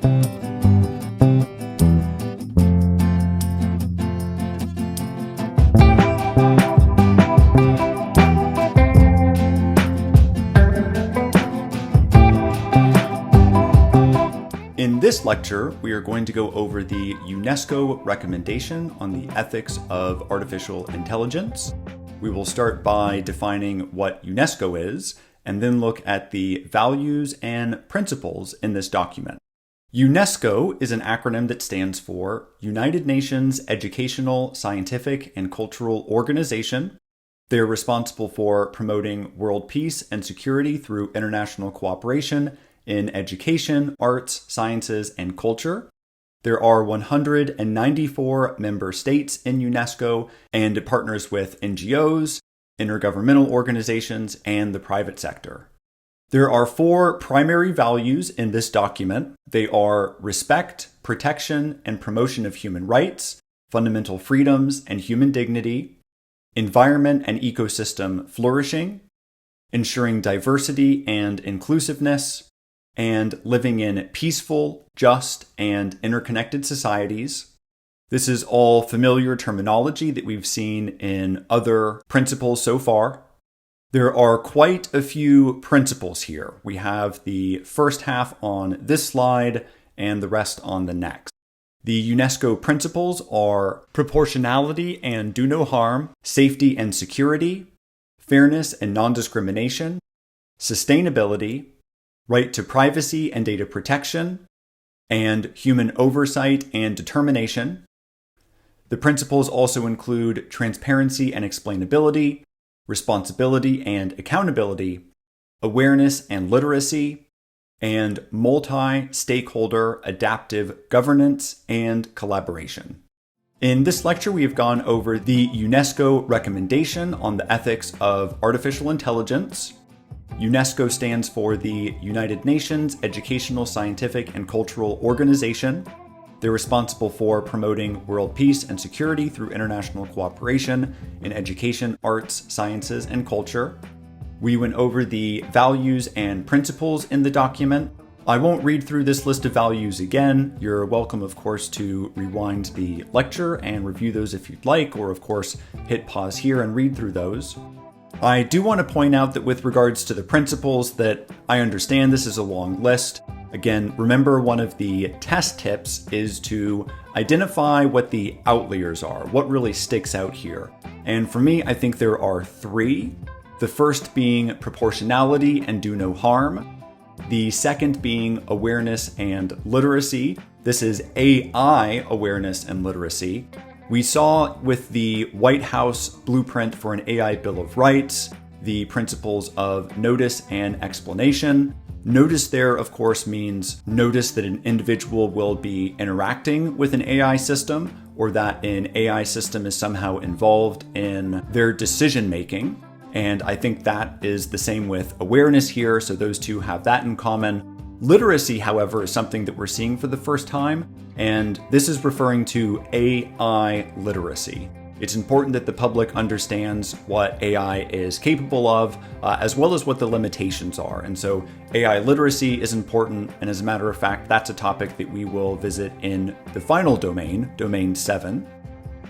In this lecture, we are going to go over the UNESCO recommendation on the ethics of artificial intelligence. We will start by defining what UNESCO is, and then look at the values and principles in this document. UNESCO is an acronym that stands for United Nations Educational, Scientific, and Cultural Organization. They're responsible for promoting world peace and security through international cooperation in education, arts, sciences, and culture. There are 194 member states in UNESCO, and it partners with NGOs, intergovernmental organizations, and the private sector. There are 4 primary values in this document. They are respect, protection, and promotion of human rights, fundamental freedoms and human dignity, environment and ecosystem flourishing, ensuring diversity and inclusiveness, and living in peaceful, just, and interconnected societies. This is all familiar terminology that we've seen in other principles so far. There are quite a few principles here. We have the first half on this slide and the rest on the next. The UNESCO principles are proportionality and do no harm, safety and security, fairness and non-discrimination, sustainability, right to privacy and data protection, and human oversight and determination. The principles also include transparency and explainability, responsibility and accountability, awareness and literacy, and multi-stakeholder adaptive governance and collaboration. In this lecture, we have gone over the UNESCO recommendation on the ethics of artificial intelligence. UNESCO stands for the United Nations Educational, Scientific, and Cultural Organization. They're responsible for promoting world peace and security through international cooperation in education, arts, sciences, and culture. We went over the values and principles in the document. I won't read through this list of values again. You're welcome, of course, to rewind the lecture and review those if you'd like, or of course, hit pause here and read through those. I do want to point out that with regards to the principles that I understand this is a long list. Again, remember one of the test tips is to identify what the outliers are, what really sticks out here. And for me, I think there are 3. The first being proportionality and do no harm. The second being awareness and literacy. This is AI awareness and literacy. We saw with the White House blueprint for an AI Bill of Rights, the principles of notice and explanation. Notice there, of course, means notice that an individual will be interacting with an AI system, or that an AI system is somehow involved in their decision making. And I think that is the same with awareness here, so those two have that in common. Literacy, however, is something that we're seeing for the first time, and this is referring to AI literacy. It's important that the public understands what AI is capable of, as well as what the limitations are. And so AI literacy is important, and as a matter of fact, that's a topic that we will visit in the final domain, domain 7.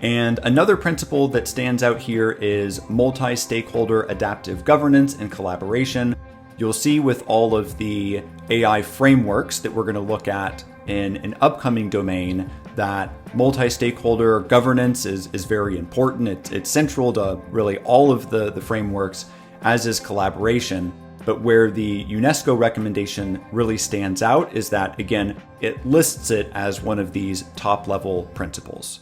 And another principle that stands out here is multi-stakeholder adaptive governance and collaboration. You'll see with all of the AI frameworks that we're going to look at in an upcoming domain that multi-stakeholder governance is very important. It's central to really all of the frameworks, as is collaboration. But where the UNESCO recommendation really stands out is that, again, it lists it as one of these top-level principles.